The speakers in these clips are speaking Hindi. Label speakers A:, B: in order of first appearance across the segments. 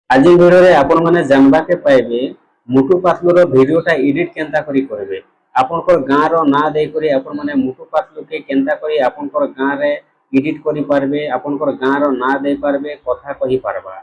A: आज भिडियो रे आपण माने जानबा के पाइबे मोटू पातलू रो वीडियोटा एडिट केनता करी करबे। आपनकर गाँ रो ना दे करी आपण माने मोटू पातलू के केनता करी आपनकर गाँ रे एडिट करी पारबे, आपनकर गाँ रो ना दे पारबे, कथा कहि पारबा।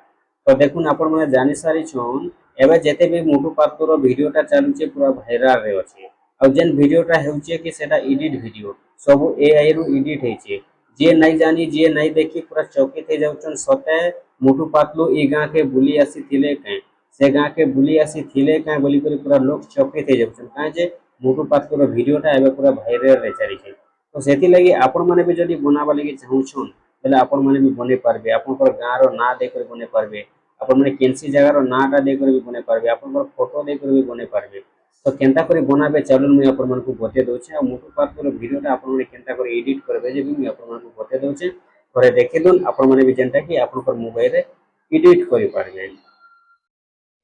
A: तो देखुन आपण माने जानि सारी छन एबे जेते भी मोटू पातलू रो वीडियोटा चालुचे पूरा भाइराल रे अछि। और जेन वीडियोटा हेउचे कि सेटा एडिट वीडियो सब एआई रो एडिट हेचे। जे नहीं जानी जे नहीं देखी पूरा चौकित हो जाउछन सते मोटू पातलू ई गाँ के बुली आसी थिले काए से गाँ के बुली आसी थिले काए बोली कर पूरा लोग चौकित हो जाउछन काए जे मोटू पातलू रो वीडियोटा एबे पूरा भाइरल रे चाली छै। तो सेति लागि आपण माने भी जदी बनाबा लागि चाहुछन तले आपण माने भी बने पारबे, आपनकर गाँ रो ना दे कर बने पारबे, आपण माने केनसी जगह रो नाटा दे कर भी बने पारबे, आपनकर फोटो दे कर भी बने पारबे। तो केनता करे बनाबे चलुन मुई आपण मानकु बते दउछे आ मोटू पातलू वीडियोटा आपण माने केनता करे एडिट करबे जे भी मुई आपण मानकु बते दउछे। थोड़े देखिदुन आपण माने भी जेनटा कि आपनकर मोबाइल रे एडिट करि पारबे।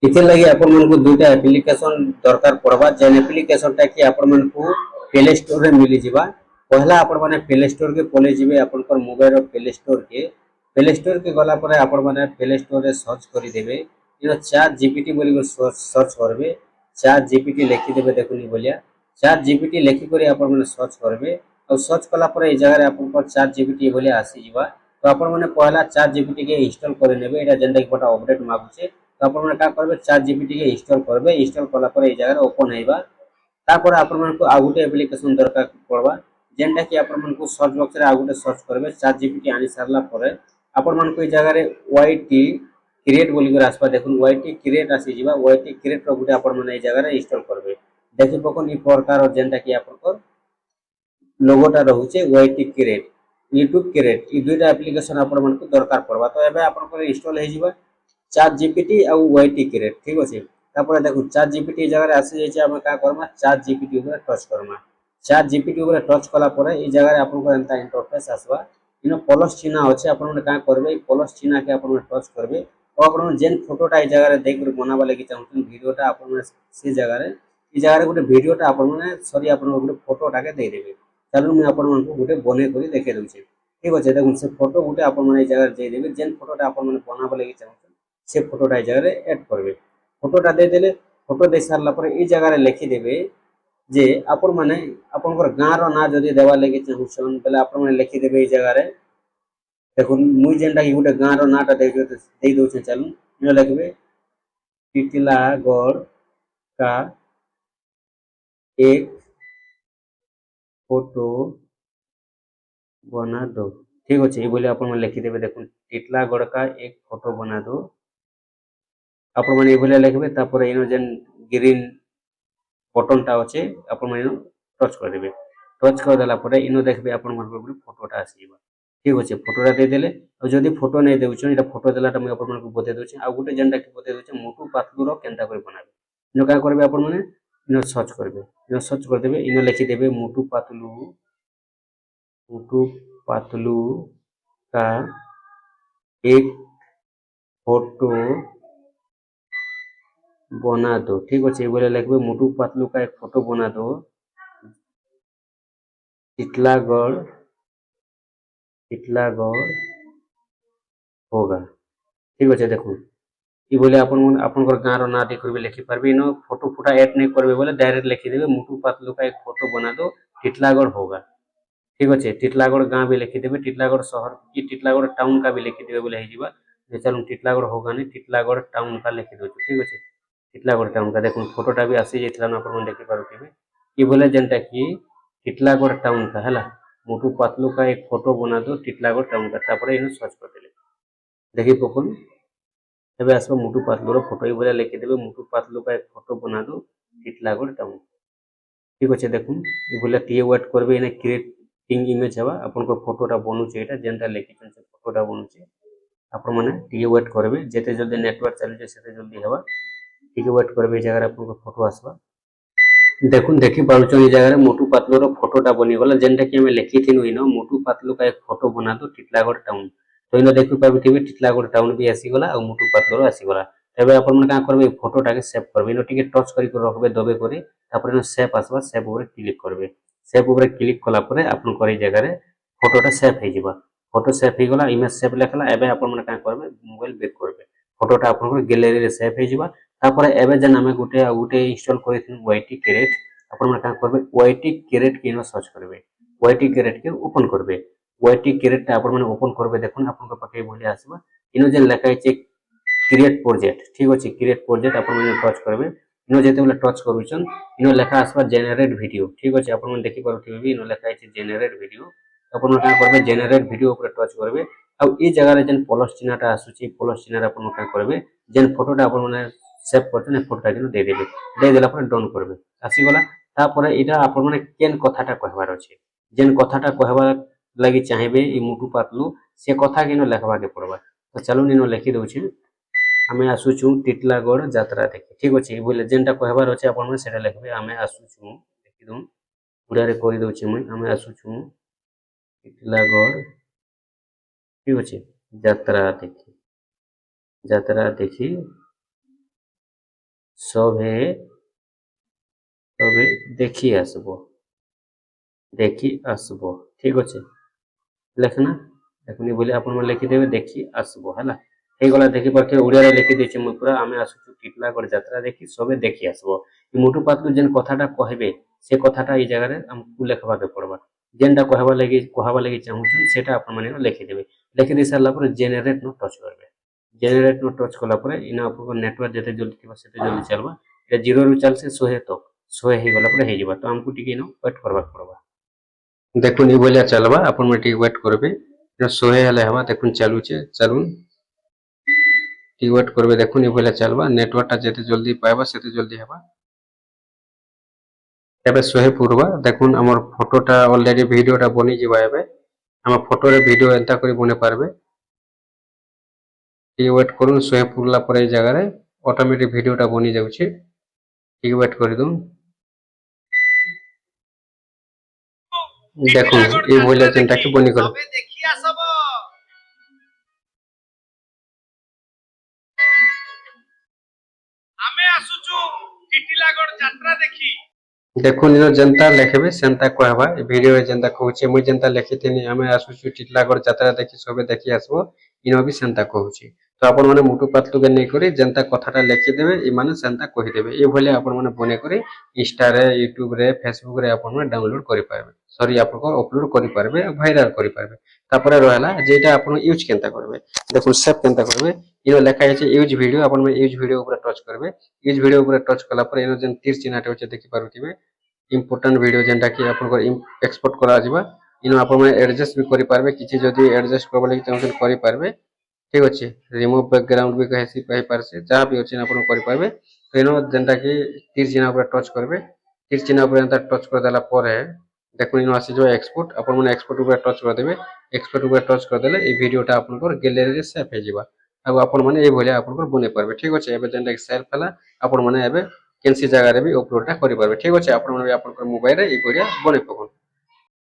A: इथे लगी आपण मानकु दुटा एप्लीकेशन दरकार पड़बा जेन एप्लीकेशन टा कि आपण मानकु प्ले स्टोर रे मिली जिबा। पहला आपण माने प्ले स्टोर के पले जिबे आपनकर मोबाइल रो प्ले स्टोर के गला परे आपण माने प्ले स्टोर रे सर्च करि देबे इनो चैट जीपीटी बोली सर्च करबे। चैट जीपीटी लिखि देबे देखुनी बोलिया चैट जीपीटी लिखि करी आपण माने सर्च करबे और सर्च कला परे ए जगह रे आपनकर चैट जीपीटी बोलिया आसी जिबा। तो आपण माने पहला चैट जीपीटी के इंस्टॉल कर नेबे एटा जेंटा कि बटा अपडेट मागुचे। तो आपण माने का करबे चैट जीपीटी के इंस्टॉल करबे, इंस्टॉल कला परे ए जगह रे ओपन हेबा। तापर आपण मानकु आ गुटे एप्लीकेशन दरकार पड़बा जेंटा कि आपण मानकु सर्च बॉक्स रे आ गुटे सर्च करबे चैट जीपीटी आनी सारला परे आपण मानकु ए जगह रे वाईटी क्रिएट बोली कर आसबा देखुन वाईटी क्रिएट आसी जिबा। वाईटी क्रिएट रो गुटे आपण माने ए जगह रे इंस्टॉल करबे देखि पकोन ई प्रकार जेंटा कि आपनकर लोगोटा रहुचे वाईटी क्रिएट यूट्यूब क्रिएट ई दुइटा एप्लीकेशन आपण मानकु दरकार पड़बा। तो एबे आपनकर इंस्टॉल हे जिबा चैट जीपीटी आ वाईटी क्रिएट ठीक अछि। तापर देखु चैट जीपीटी जगह रे आसी जाय छै हम का करमा चैट जीपीटी ऊपर टच करमा। चैट जीपीटी ऊपर टच कला परे ई जगह रे आपनकर एंता इंटरफेस आसबा इनो प्लस चिन्ह अछि आपण माने का करबे प्लस चिन्ह के आपण माने टच करबे और आपण जेन फोटोटा ई जगह रे देख कर बनाबा लागि चाहउछन वीडियोटा आपण माने से जगह रे ई जगह रे गुटे वीडियोटा आपण माने सॉरी आपण गुटे फोटोटा के दे देबे। चलु मैं आपण मानकु गुटे बने करी देखे दउछे ठीक अछि। देखुन से फोटो गुटे आपण माने ई जगह रे दे देबे जेन फोटोटा आपण माने बनाबा लागि चाहउछन से फोटोटा ई जगह रे ऐड करबे। फोटोटा दे देले फोटो दे सारला परे ई जगह रे लिखि देबे जे आपण माने आपनकर गाँ रो ना जदी देबा लागि चाहउछन तले आपण माने लिखि देबे ई जगह रे देखुन मुई जेनटा कि गुटे गाँ रो नाटा दे दउछे चलुन इनो लिखबे टिटलागढ़ का एक फोटो बना दो ठीक अछि। बोले आपण माने लिखि देबे देखुन टिटलागढ़ का एक फोटो बना दो आपण माने बोले लिखबे तापर इनो जेन ग्रीन बटन टा अछि आपण माने टच कर देबे। टच कर देला परे इनो देखबे आपण मानकर गुटे फोटोटा आसीबा ठीक अछि। फोटोटा दे देले और जदी फोटो नै देउछन एटा फोटो देलाटा मैं आपण मानकु बते दउछे आ गुटे जेनटा कि बते दउछे मोटू पातलू रो केनता करे बनाबे। इनो का करबे आपण माने इनो सर्च करबे इनो सर्च कर देबे इनो लिखि देबे मोटू पातलू का एक फोटो बना दो ठीक अछि। बोले लिखबे मोटू पातलू का एक फोटो बना दो टिटलागढ़ होगा ठीक अछि। देखुन ई बोले आपण आपनकर गाँ रो ना देख करबे लिखि पारबे इनो फोटो फुटा ऐड नै करबे बोले डायरेक्ट लिखि देबे मोटू पातलू का एक फोटो बना दो टिटलागढ़ होगा ठीक अछि। टिटलागढ़ गाँ भी लिखि देबे टिटलागढ़ शहर की टिटलागढ़ टाउन का भी लिखि देबे बोले हे जिबा। जे चलुन टिटलागढ़ होगा नै टिटलागढ़ टाउन का लिखि दउछु ठीक अछि। टिटलागढ़ टाउन का देखुन फोटोटा भी आसी जेतला न आपण देखि पारुथिबे ई बोले जेनटा कि टिटलागढ़ टाउन का हला मोटू पातलू का एक फोटो बना दो टिटलागढ़ टाउन का तापर इनो सर्च कर देले देखि पकोन एबे आसबो मोटू पातलू रो फोटो ई बोले लिखि देबे मोटू पातलू का एक फोटो बना दो टिटलागढ़ टाउन ठीक अछि। देखुन ई बोले टीए वेट करबे इने क्रिएटिंग इमेज हवा आपनको फोटोटा बनुचे एटा जेनटा लिखिछन से फोटोटा बनुचे आपण माने टीए वेट करबे जेते जल्दी नेटवर्क चलुचे सेते जल्दी हवा टीए वेट करबे ए जगह रे आपनको फोटो आसबा। देखुन देखि पारुछन ई जगह रे मोटू पातलू रो फोटोटा बनि गला जेनटा कि हमें लिखिथिनु इनो मोटू पातलू का एक फोटो बना दो टिटलागढ़ टाउन। तो इनो देखि पाबथिबे टिटलागढ़ टाउन भी आसी गला और मोटू पातलू रो आसी गला। तबे आपण मन का करबे फोटोटा के सेव करबे इनो टिके टच करि कर रखबे दबे करे तापर इनो सेव आसबा सेव ऊपर क्लिक करबे सेव ऊपर क्लिक कला परे आपण कर ई जगह रे फोटोटा सेव हे जिबा। फोटो सेव हे गला इमेज सेव लेखला एबे आपण मन का करबे मोबाइल बैक करबे फोटोटा आपन गैलरी रे सेव हे जिबा तापर एबे जन हमें गुटे इंस्टॉल करिथिन वाईटी क्रिएट आपन मन का करबे वाईटी क्रिएट केनो सर्च करबे वाईटी क्रिएट के ओपन करबे वाईटी क्रिएट ता आपन मन ओपन करबे देखुन आपन को पके बोली आसीबा इनो जे लिखा छै क्रिएट प्रोजेक्ट ठीक अछि क्रिएट प्रोजेक्ट आपन मन टच करबे इनो जेते बोले टच करूछन इनो लिखा आसबा जनरेट वीडियो ठीक अछि आपन मन देखि परथिबे भी इनो लिखा छै जनरेट वीडियो आपन का करबे जनरेट वीडियो ऊपर टच करबे आ ई जगह रे जन प्लस चिन्हटा आसुची प्लस चिन्ह आपन का करबे जन फोटोटा आपन मन सेव करछन फोटोटा किनो दे देबे दे देला पर डन करबे आसी गला तापर इटा आपन मन केन कथाटा कहबार अछि जेन कथाटा कहबा लागि चाहेबे ई मुटु पातलू से कथा किनो लिखबा के पड़बा तो चलो निनो लिखि दउछि हमें आसुचु टिटलागढ़ यात्रा देखि ठीक अछि बोले जेनटा कहबार अछि आपन मन सेटा लिखबे हमें आसुचु देखि दउ उड़ा रे करि दउछि मैं हमें आसुचु टिटलागढ़ ठीक अछि यात्रा देखि सभे देखि आसबो ठीक अछि लेखना देखनी बोले आपन मन लिखि देबे देखि आसबो हला हे गला देखि परके उड़िया रे लिखि देछि म पूरा हमें आसुचु टिटलागढ़ यात्रा देखि सबे देखि आसबो ई मोटू पातलू जेन कथाटा कहबे से कथाटा ई जगह रे हमकु लिखबा के पड़बा जेनटा कहबा लागि चाहू सेटा आपन माने लिखि देबे लिखि दे सारला पर जनरेट नो टच करबे जनरेट नो टच कला पर इना आपन नेटवर्क जते जल्दी थिबा सेते जल्दी चलबा ए 0 रु चल से 100 तक 100 हे गला पर हे जिबा तो हमकु टिके नो वेट करबा पड़बा देखुन ई बोलिया चलबा आपन में टिके वेट करबे 100 हेले हवा देखुन चालू छे चलुन टिके वेट करबे देखुन ई बोलिया चलबा नेटवर्कटा जते जल्दी पाइबा सेते जल्दी हेबा एबे 100 पूरबा देखुन हमर फोटोटा ऑलरेडी वीडियोटा बनि जिबा एबे हम फोटो रे वीडियो एंता करी बने पारबे टिके वेट करूँ 100 पूरला पर ए जगह रे ऑटोमेटिक वीडियोटा बनि जाउ छे टिके वेट करि दउ देखुन ई बोलिया जेनटा के बनि गलो हमें आसुचु टिटिलागढ़ यात्रा देखि देखुन इनो जनता लिखबे सेंता कहबा वीडियो रे जनता कहूचे मुई जनता लिखितेनी हमें आसुचु टिटिलागढ़ यात्रा देखि सबे देखि आसबो इनो भी सेंता कहूचे तो आपन माने मोटू पातलू के नै करी जनता कथाटा लिखि देबे ई माने सेंता कहि देबे ए भले आपन माने बने करी इंस्टा रे यूट्यूब रे फेसबुक रे आपन माने डाउनलोड करि पारबे सॉरी आपन को अपलोड करि पारबे वायरल करि पारबे तापरे रहला जेटा आपन यूज केनता करबे देखुन सेव केनता करबे इनो लिखा छै यूज वीडियो आपन में यूज वीडियो ऊपर टच करबे यूज वीडियो ऊपर टच कला पर इनो जन तीर चिन्हटे होचे देखि पारुथिबे इंपोर्टेंट वीडियो जेनटा कि आपन को एक्सपोर्ट करा जिबा इनो आपन में एडजस्ट भी करि पारबे किछि जदी एडजस्ट करबा लागि चाहन करि पारबे ठीक अछि रिमूव बैकग्राउंड भी कहि पारसे जहां भी अछि आपन करि पारबे तो इनो जेनटा कि तीर चिन्ह ऊपर टच करबे तीर चिन्ह ऊपर एंता टच कर देला पर देखो इनो आसी जो एक्सपोर्ट आपन मन एक्सपोर्ट ऊपर टच कर देबे एक्सपोर्ट ऊपर टच कर देले ए वीडियोटा आपन को गैलरी रे सेव हे जिबा अब आपन माने ए भलिया आपन को बने पारबे ठीक अछि एबे जेनटा सेल्फ हला आपन माने एबे केनसी जगह रे भी अपलोडटा करि पारबे ठीक अछि आपन माने आपन मोबाइल रे ए भलिया बने पकन